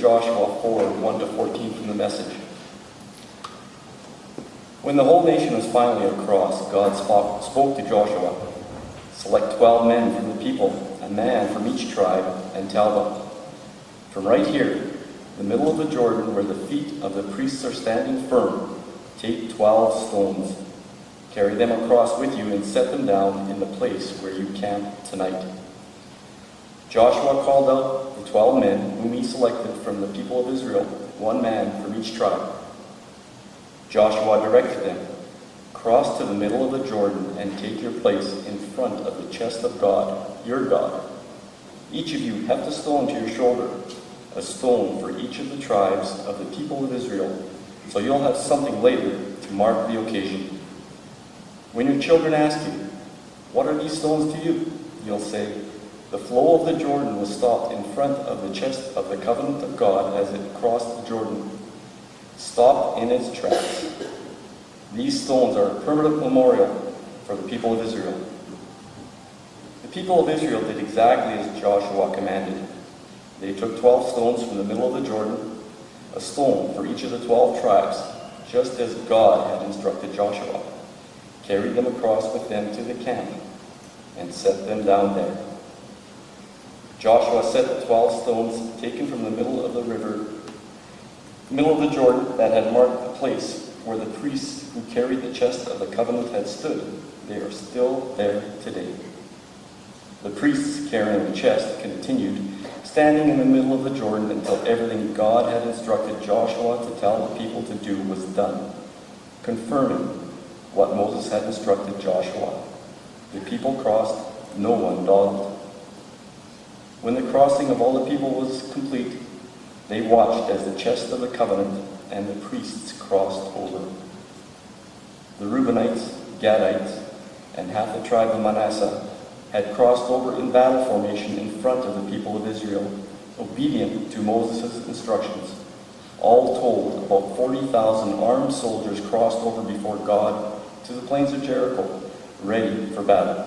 Joshua 4:1-14 from the Message. When the whole nation was finally across, God spoke to Joshua, "Select 12 men from the people, a man from each tribe, and tell them, from right here, the middle of the Jordan where the feet of the priests are standing firm, take 12 stones. Carry them across with you and set them down in the place where you camp tonight." Joshua called out the 12 men whom he selected from the people of Israel, one man from each tribe. Joshua directed them, "Cross to the middle of the Jordan and take your place in front of the chest of God, your God. Each of you heft a stone to your shoulder, a stone for each of the tribes of the people of Israel, so you'll have something later to mark the occasion. When your children ask you, 'What are these stones to you?' you'll say, 'The flow of the Jordan was stopped in front of the chest of the covenant of God as it crossed the Jordan. Stopped in its tracks. These stones are a permanent memorial for the people of Israel." The people of Israel did exactly as Joshua commanded. They took 12 stones from the middle of the Jordan, a stone for each of the 12 tribes, just as God had instructed Joshua, carried them across with them to the camp, and set them down there. Joshua set the 12 stones taken from the middle of the Jordan that had marked the place where the priests who carried the chest of the covenant had stood. They are still there today. The priests carrying the chest continued standing in the middle of the Jordan until everything God had instructed Joshua to tell the people to do was done, confirming what Moses had instructed Joshua. The people crossed, no one dawdled. When the crossing of all the people was complete, they watched as the chest of the covenant and the priests crossed over. The Reubenites, Gadites, and half the tribe of Manasseh had crossed over in battle formation in front of the people of Israel, obedient to Moses' instructions. All told, about 40,000 armed soldiers crossed over before God to the plains of Jericho, ready for battle.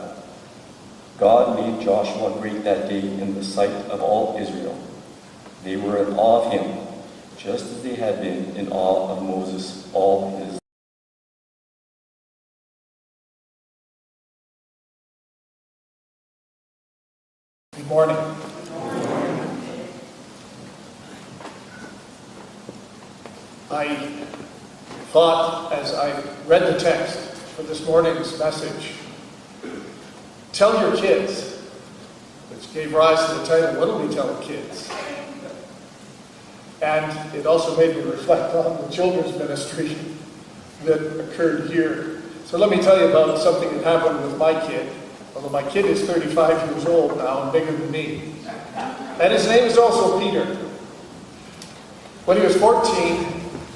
God made Joshua great that day in the sight of all Israel. They were in awe of him, just as they had been in awe of Moses all his. Good morning. I thought, as I read the text for this morning's message, tell your kids, which gave rise to the title, What Do We Tell the Kids? And it also made me reflect on the children's ministry that occurred here. So let me tell you about something that happened with my kid. Although my kid is 35 years old now and bigger than me. And his name is also Peter. When he was 14,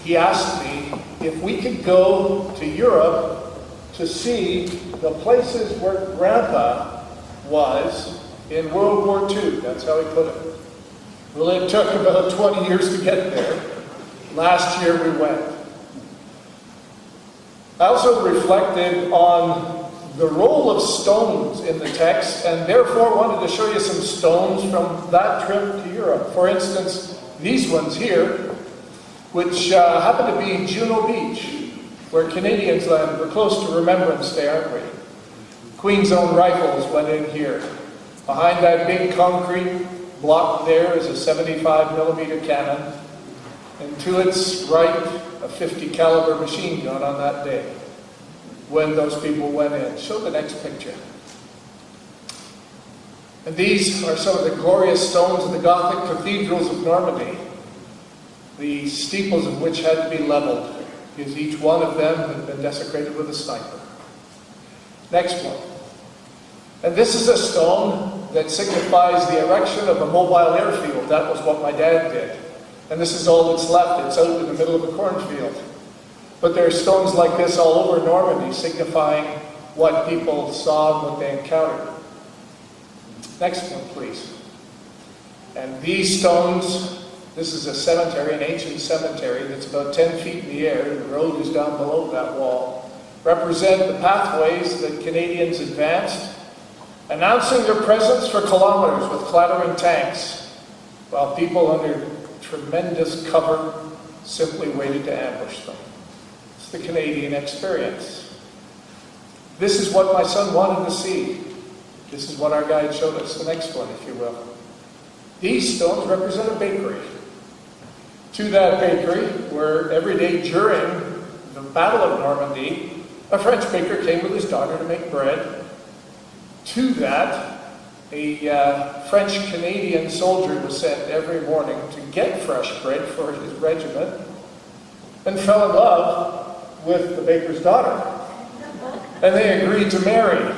he asked me if we could go to Europe to see the places where Grandpa was in World War II. That's how he put it. Well, it took about 20 years to get there. Last year we went. I also reflected on the role of stones in the text, and therefore wanted to show you some stones from that trip to Europe. For instance, these ones here, which happen to be Juno Beach, where Canadians landed. We're close to Remembrance Day, aren't we? Queen's Own Rifles went in here. Behind that big concrete block there is a 75mm cannon, and to its right, a 50 caliber machine gun on that day when those people went in. Show the next picture. And these are some of the glorious stones of the Gothic cathedrals of Normandy, the steeples of which had to be leveled, because each one of them had been desecrated with a sniper. Next one. And this is a stone that signifies the erection of a mobile airfield. That was what my dad did. And this is all that's left. It's out in the middle of a cornfield. But there are stones like this all over Normandy, signifying what people saw and what they encountered. Next one, please. And these stones, this is a cemetery, an ancient cemetery that's about 10 feet in the air. The road is down below that wall. Represent the pathways that Canadians advanced, announcing their presence for kilometers with clattering tanks, while people under tremendous cover simply waited to ambush them. It's the Canadian experience. This is what my son wanted to see. This is what our guide showed us. The next one, if you will. These stones represent a bakery. To that bakery, where every day during the Battle of Normandy, a French baker came with his daughter to make bread. To that, a French-Canadian soldier was sent every morning to get fresh bread for his regiment and fell in love with the baker's daughter. And they agreed to marry.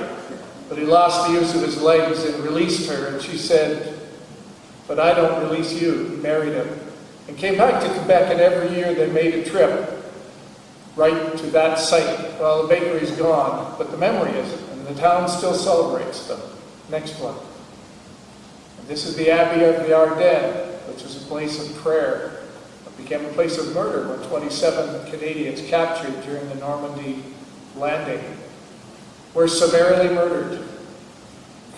But he lost the use of his legs and released her, and she said, "But I don't release you." He married him and came back to Quebec, and every year they made a trip right to that site. Well, the bakery's gone, but the memory isn't, and the town still celebrates them. Next one. And this is the Abbey of the Ardennes, which is a place of prayer. It became a place of murder when 27 Canadians captured during the Normandy landing were summarily murdered,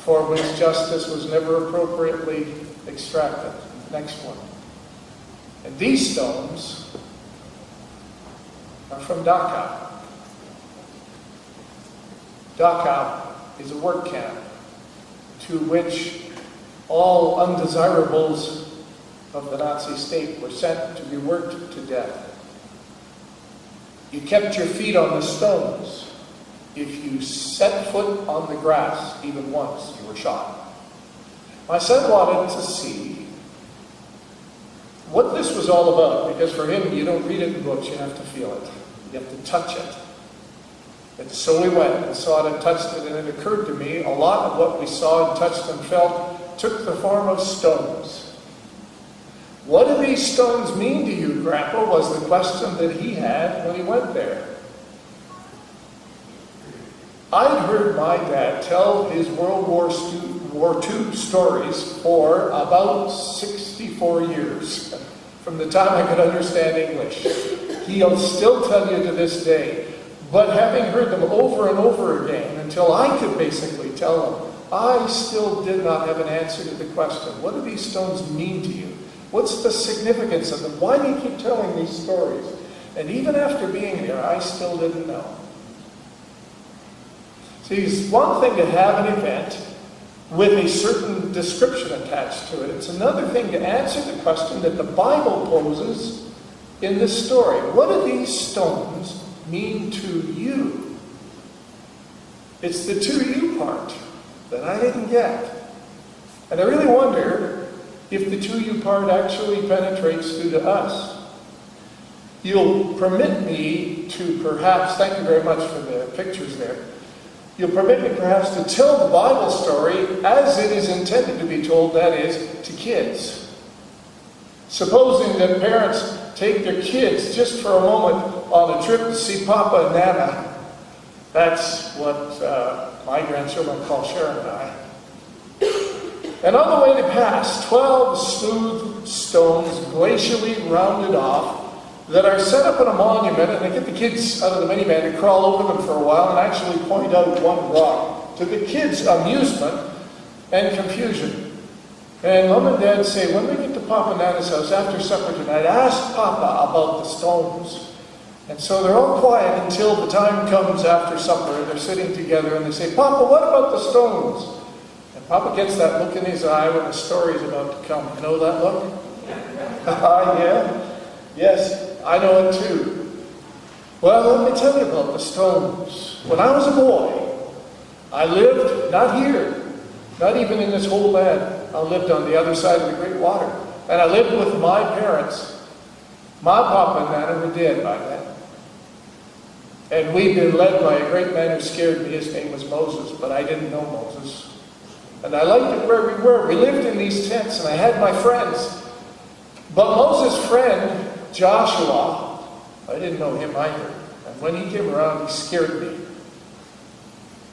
for which justice was never appropriately extracted. Next one. And these stones are from Dachau. Dachau is a work camp to which all undesirables of the Nazi state were sent to be worked to death. You kept your feet on the stones. If you set foot on the grass, even once, you were shot. My son wanted to see what this was all about, because for him, you don't read it in books, you have to feel it. You have to touch it. And so we went and saw it and touched it, and it occurred to me, a lot of what we saw and touched and felt took the form of stones. What do these stones mean to you, Grandpa, was the question that he had when he went there. I'd heard my dad tell his World War II stories for about 64 years, from the time I could understand English. He'll still tell you to this day. But having heard them over and over again, until I could basically tell them, I still did not have an answer to the question, what do these stones mean to you? What's the significance of them? Why do you keep telling these stories? And even after being there, I still didn't know. See, it's one thing to have an event with a certain description attached to it. It's another thing to answer the question that the Bible poses in this story. What do these stones mean to you? It's the to you part that I didn't get. And I really wonder if the to you part actually penetrates through to us. You'll permit me to perhaps, thank you very much for the pictures there, you'll permit me perhaps to tell the Bible story as it is intended to be told, that is, to kids. Supposing that parents take their kids just for a moment on a trip to see Papa and Nana. That's what my grandchildren call Sharon and I. And on the way they pass 12 smooth stones glacially rounded off that are set up in a monument, and they get the kids out of the minivan to crawl over them for a while and actually point out one rock, to the kids' amusement and confusion. And Mom and Dad say, when we get to Papa and Nana's house after supper tonight, ask Papa about the stones. And so they're all quiet until the time comes after supper, and they're sitting together, and they say, Papa, what about the stones? And Papa gets that look in his eye when the story is about to come. You know that look? Yeah? Yes. I know it too. Well, let me tell you about the stones. When I was a boy, I lived not here, not even in this whole land. I lived on the other side of the Great Water. And I lived with my parents. My Papa and Nana were dead by then. And we'd been led by a great man who scared me. His name was Moses, but I didn't know Moses. And I liked it where we were. We lived in these tents, and I had my friends. But Moses' friend, Joshua, I didn't know him either. And when he came around, he scared me.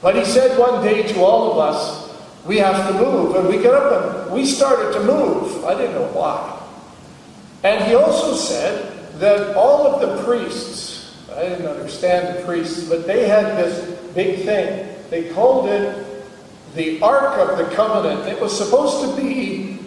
But he said one day to all of us, we have to move. And we got up and we started to move. I didn't know why. And he also said that all of the priests, I didn't understand the priests, but they had this big thing. They called it the Ark of the Covenant. It was supposed to be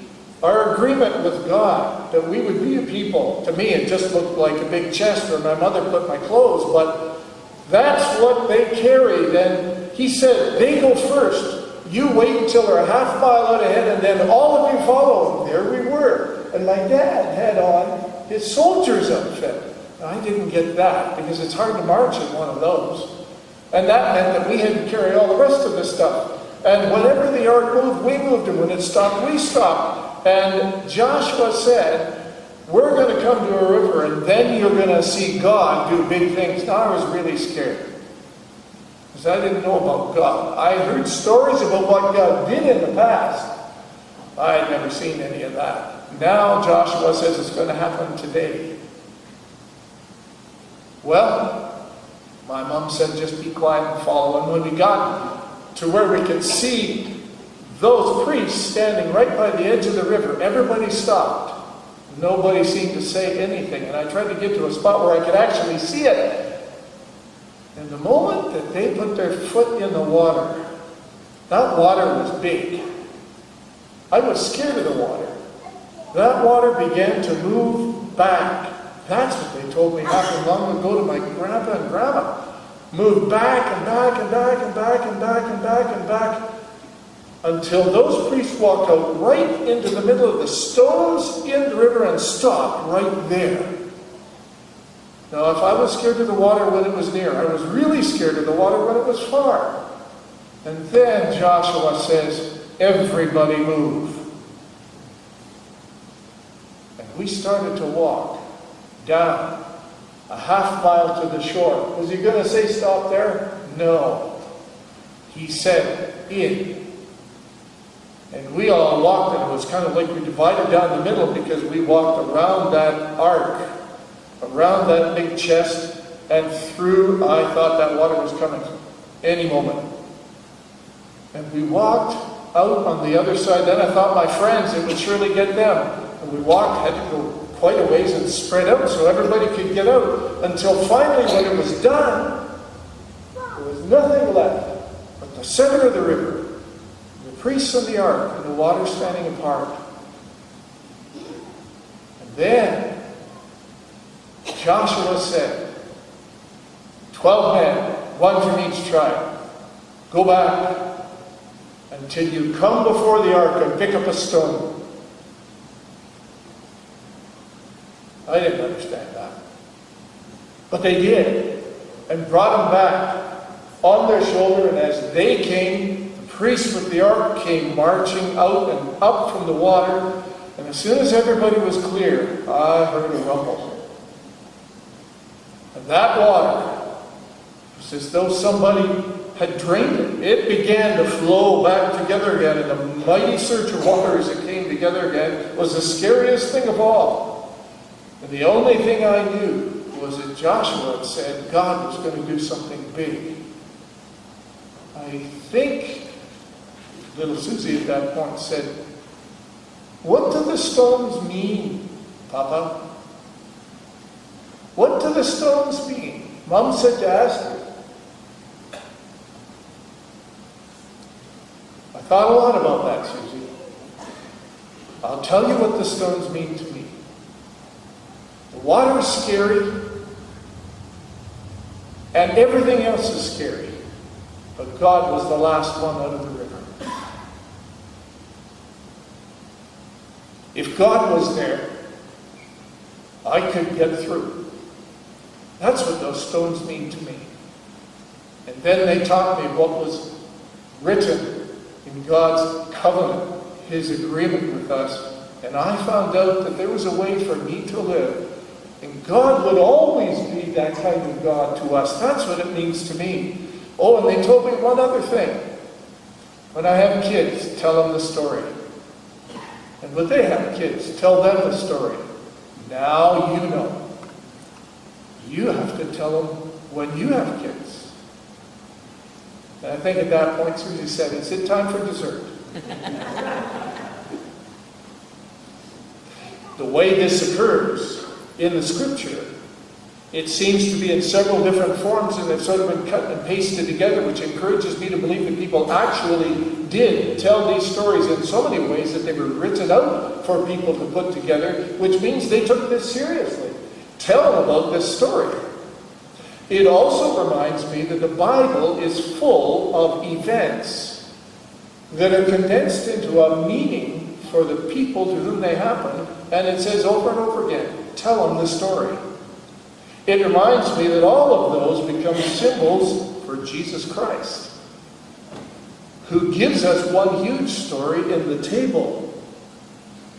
our agreement with God, that we would be a people. To me, it just looked like a big chest where my mother put my clothes, but that's what they carried. And he said, they go first. You wait until they're a half mile out ahead, and then all of you follow. And there we were. And my dad had on his soldier's outfit. I didn't get that, because it's hard to march in one of those. And that meant that we had to carry all the rest of the stuff. And whenever the ark moved, we moved. And when it stopped, we stopped. And Joshua said, we're going to come to a river, and then you're going to see God do big things. Now, I was really scared, because I didn't know about God. I heard stories about what God did in the past. I had never seen any of that. Now Joshua says it's going to happen today. Well, my mom said, just be quiet and follow. And when we got to where we could see those priests standing right by the edge of the river, everybody stopped. Nobody seemed to say anything. And I tried to get to a spot where I could actually see it. And the moment that they put their foot in the water, that water was big. I was scared of the water. That water began to move back. That's what they told me happened long ago to my grandpa and grandma. Moved back and back and back and back and back and back and back until those priests walked out right into the middle of the stones in the river and stopped right there. Now, if I was scared of the water when it was near, I was really scared of the water when it was far. And then Joshua says, everybody move. And we started to walk down a half mile to the shore. Was he going to say stop there? No. He said in. And we all walked, and it was kind of like we divided down the middle, because we walked around that ark, around that big chest, and through. I thought that water was coming any moment. And we walked out on the other side. Then I thought my friends, it would surely get them. And we walked, had to go quite a ways and spread out so everybody could get out, until finally, when it was done, there was nothing left but the center of the river, the priests on the ark, and the water standing apart. And then Joshua said, 12 men, one from each tribe, go back until you come before the ark and pick up a stone. I didn't understand that. But they did, and brought them back on their shoulder, and as they came, the priests with the ark came marching out and up from the water, and as soon as everybody was clear, I heard a rumble. And that water was as though somebody had drained it. It began to flow back together again, and the mighty surge of water as it came together again was the scariest thing of all. And the only thing I knew was that Joshua had said God was going to do something big. I think little Susie at that point said, what do the stones mean, Papa? What do the stones mean? Mom said to ask her. I thought a lot about that, Susie. I'll tell you what the stones mean to me. The water is scary, and everything else is scary. But God was the last one out of the river. If God was there, I could get through. That's what those stones mean to me. And then they taught me what was written in God's covenant, His agreement with us. And I found out that there was a way for me to live. And God would always be that kind of God to us. That's what it means to me. Oh, and they told me one other thing. When I have kids, tell them the story. And when they have kids, tell them the story. Now you know. You have to tell them when you have kids. And I think at that point, Susie said, is it time for dessert? The way this occurs in the scripture, it seems to be in several different forms, and they've sort of been cut and pasted together, which encourages me to believe that people people actually did tell these stories in so many ways that they were written out for people to put together, which means they took this seriously. Tell them about this story. It also reminds me that the Bible is full of events that are condensed into a meaning for the people to whom they happen, and it says over and over again, tell them the story. It reminds me that all of those become symbols for Jesus Christ, who gives us one huge story in the table,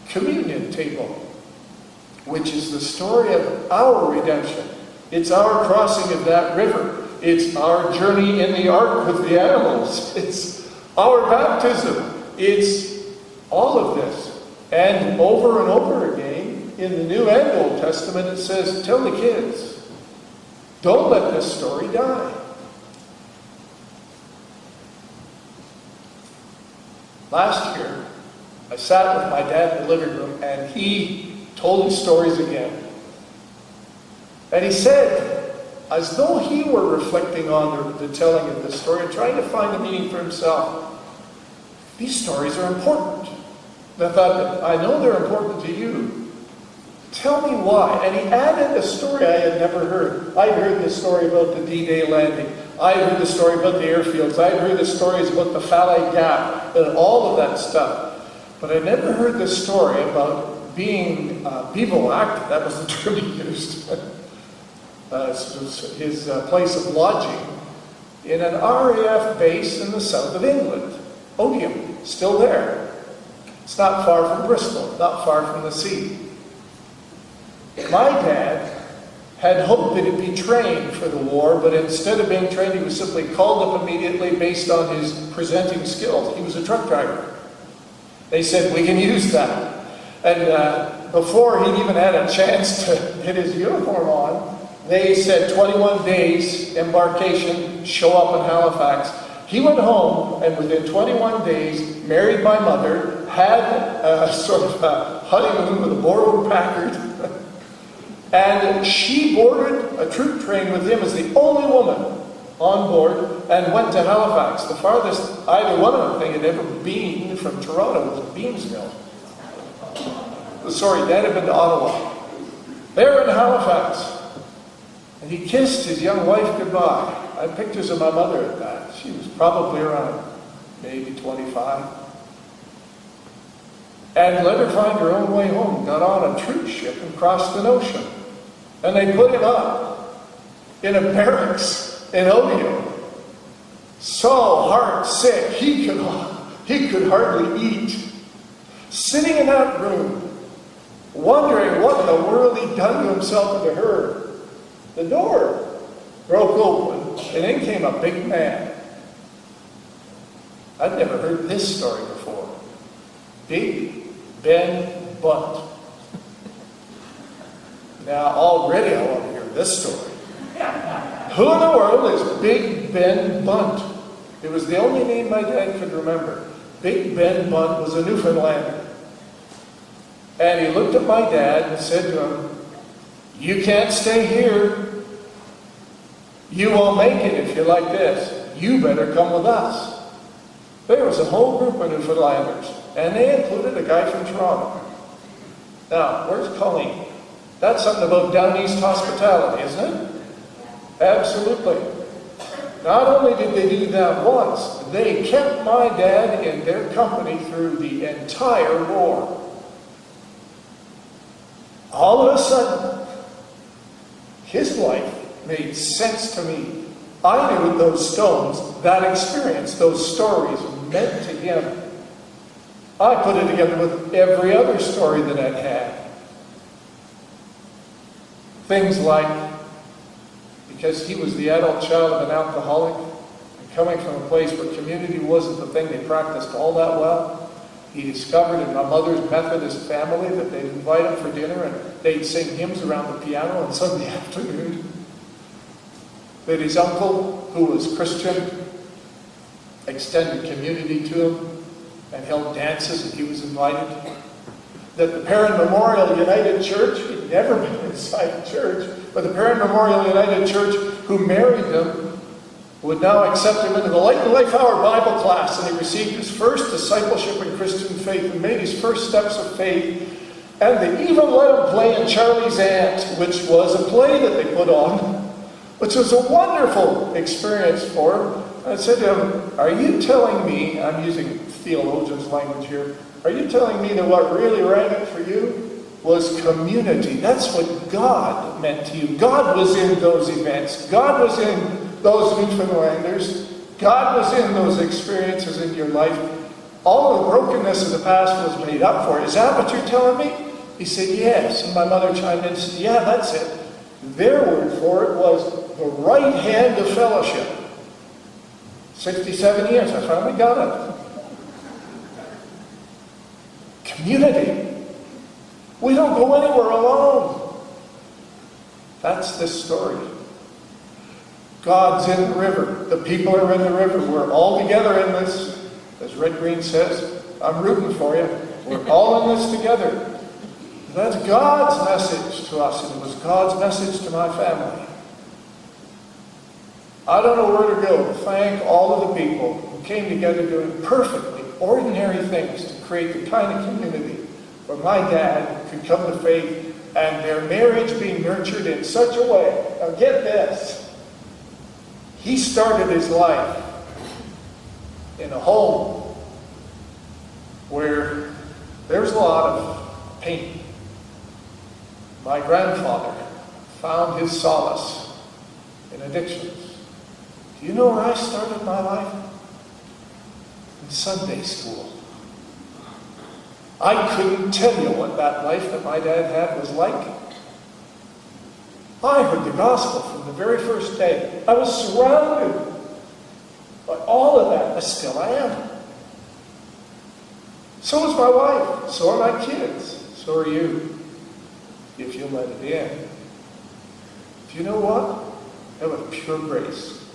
communion table, which is the story of our redemption. It's our crossing of that river. It's our journey in the ark with the animals. It's our baptism. It's all of this. And over again, in the New and Old Testament, it says, tell the kids, don't let this story die. Last year, I sat with my dad in the living room, and he told his stories again. And he said, as though he were reflecting on the telling of this story and trying to find a meaning for himself, these stories are important. And I thought, I know they're important to you. Tell me why. And he added a story I had never heard. I'd heard the story about the D-Day landing. I'd heard the story about the airfields. I'd heard the stories about the Falais Gap and all of that stuff. But I never heard the story about being bivouacked. That was the term he used. His place of lodging in an RAF base in the south of England. Odium, still there. It's not far from Bristol, not far from the sea. My dad had hoped that he'd be trained for the war, but instead of being trained, he was simply called up immediately based on his presenting skills. He was a truck driver. They said, we can use that. And before he'd even had a chance to get his uniform on, they said 21 days embarkation, show up in Halifax. He went home, and within 21 days, married my mother, had a sort of a honeymoon with a borrowed Packard, and she boarded a troop train with him as the only woman on board and went to Halifax. The farthest either one of them had ever been from Toronto was Beamsville. Sorry, Dad had been to Ottawa. They were in Halifax. And he kissed his young wife goodbye. I have pictures of my mother at that. She was probably around maybe 25. And let her find her own way home. Got on a troop ship and crossed an ocean. And they put him up in a barracks in Odium. So heart sick, he could hardly eat. Sitting in that room, wondering what in the world he'd done to himself and to her. The door broke open, and in came a big man. I'd never heard this story before. Big Ben Bunt. Now, already I want to hear this story. Who in the world is Big Ben Bunt? It was the only name my dad could remember. Big Ben Bunt was a Newfoundlander. And he looked at my dad and said to him, you can't stay here. You won't make it if you're like this. You better come with us. There was a whole group of Newfoundlanders, and they included a guy from Toronto. Now, where's Colleen? That's something about down east hospitality, isn't it? Absolutely. Not only did they do that once, they kept my dad in their company through the entire war. All of a sudden, his life made sense to me. I knew those stones, that experience, those stories meant to him. I put it together with every other story that I'd had. Things like, because he was the adult child of an alcoholic, and coming from a place where community wasn't the thing they practiced all that well, he discovered in my mother's Methodist family that they'd invite him for dinner and they'd sing hymns around the piano on Sunday afternoon. That his uncle, who was Christian, extended community to him and held dances and he was invited. That the Parent Memorial United Church, he'd never been inside a church, but the Parent Memorial United Church, who married them, would now accept him into the Light and Life Hour Bible class, and he received his first discipleship in Christian faith and made his first steps of faith. And they even let him play in Charlie's Aunt, which was a play that they put on, which was a wonderful experience for him. I said to him, are you telling me, I'm using theologian's language here, are you telling me that what really rang it for you was community? That's what God meant to you. God was in those events. God was in those Newfoundlanders. God was in those experiences in your life. All the brokenness of the past was made up for. Is that what you're telling me? He said, yes. And my mother chimed in and said, yeah, that's it. Their word for it was the right hand of fellowship. 67 years, I finally got it. Community. We don't go anywhere alone. That's this story. God's in the river. The people are in the river. We're all together in this. As Red Green says, I'm rooting for you. We're all in this together. That's God's message to us, and it was God's message to my family. I don't know where to go to thank all of the people who came together doing perfectly ordinary things to create the kind of community where my dad could come to faith and their marriage be nurtured in such a way. Now get this. He started his life in a home where there's a lot of pain. My grandfather found his solace in addictions. Do you know where I started my life? In Sunday school. I couldn't tell you what that life that my dad had was like. I heard the gospel from the very first day. I was surrounded by all of that. I still am. So is my wife. So are my kids. So are you. If you let it in. Do you know what? That was pure grace.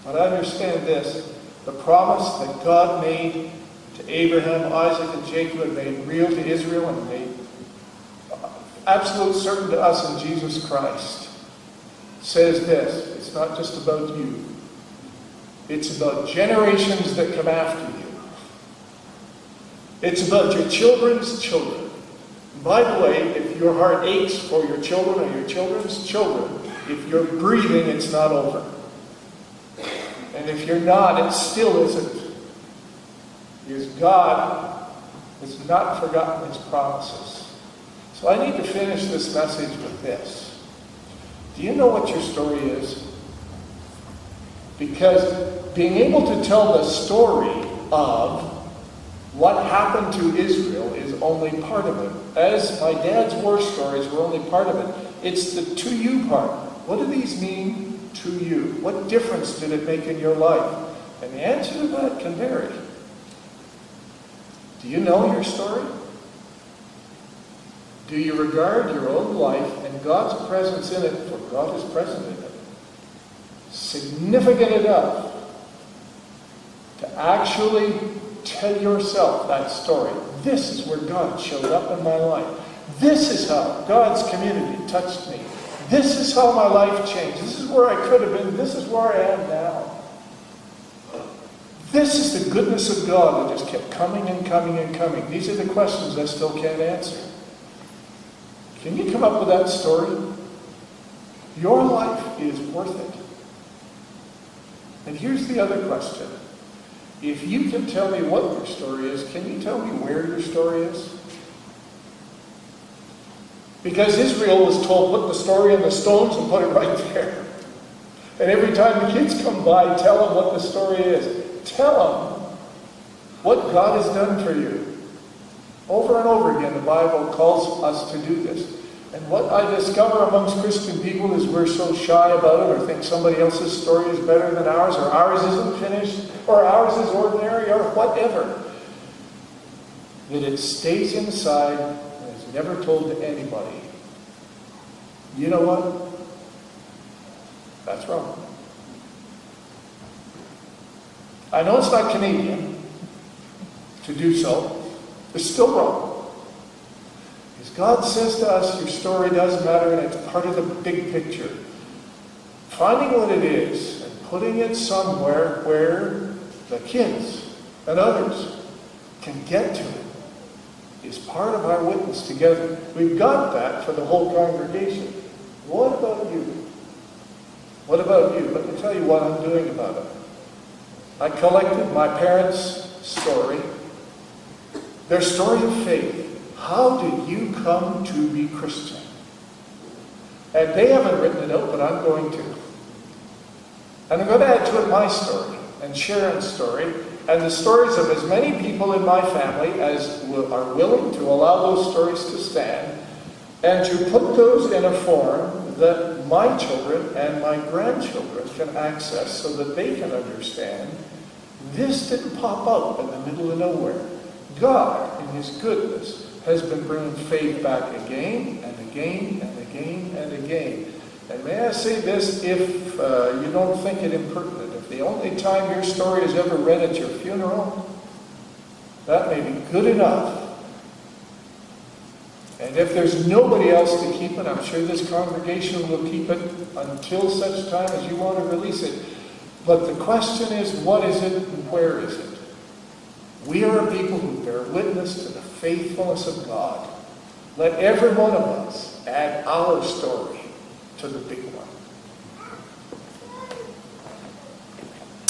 But I understand this. The promise that God made to Abraham, Isaac, and Jacob and made real to Israel and made absolute certain to us in Jesus Christ says this. It's not just about you. It's about generations that come after you. It's about your children's children. By the way, if your heart aches for your children or your children's children, if you're breathing, it's not over. And if you're not, it still isn't. Because God has not forgotten his promises. So I need to finish this message with this. Do you know what your story is? Because being able to tell the story of what happened to Israel is only part of it. As my dad's war stories were only part of it. It's the to you part. What do these mean to you? What difference did it make in your life? And the answer to that can vary. Do you know your story? Do you regard your own life and God's presence in it, for God is present in it, significant enough to actually tell yourself that story? This is where God showed up in my life. This is how God's community touched me. This is how my life changed. This is where I could have been. This is where I am now. This is the goodness of God that just kept coming and coming and coming. These are the questions I still can't answer. Can you come up with that story? Your life is worth it. And here's the other question. If you can tell me what your story is, can you tell me where your story is? Because Israel was told, put the story in the stones and put it right there. And every time the kids come by, tell them what the story is. Tell them what God has done for you. Over and over again, the Bible calls us to do this. And what I discover amongst Christian people is we're so shy about it, or think somebody else's story is better than ours, or ours isn't finished, or ours is ordinary, or whatever, that it stays inside and is never told to anybody. You know what? That's wrong. I know it's not Canadian to do so. It's still wrong. Because God says to us, your story does matter and it's part of the big picture. Finding what it is and putting it somewhere where the kids and others can get to it is part of our witness together. We've got that for the whole congregation. What about you? What about you? Let me tell you what I'm doing about it. I collected my parents' story, their story of faith. How did you come to be Christian? And they haven't written it out, but I'm going to. And I'm going to add to it my story, and Sharon's story, and the stories of as many people in my family as are willing to allow those stories to stand, and to put those in a form that my children and my grandchildren can access so that they can understand this didn't pop up in the middle of nowhere. God, in his goodness, has been bringing faith back again and again and again and again. And may I say this, if you don't think it impertinent, if the only time your story is ever read at your funeral, that may be good enough. And if there's nobody else to keep it, I'm sure this congregation will keep it until such time as you want to release it. But the question is, what is it and where is it? We are a people who bear witness to the faithfulness of God. Let every one of us add our story to the big one.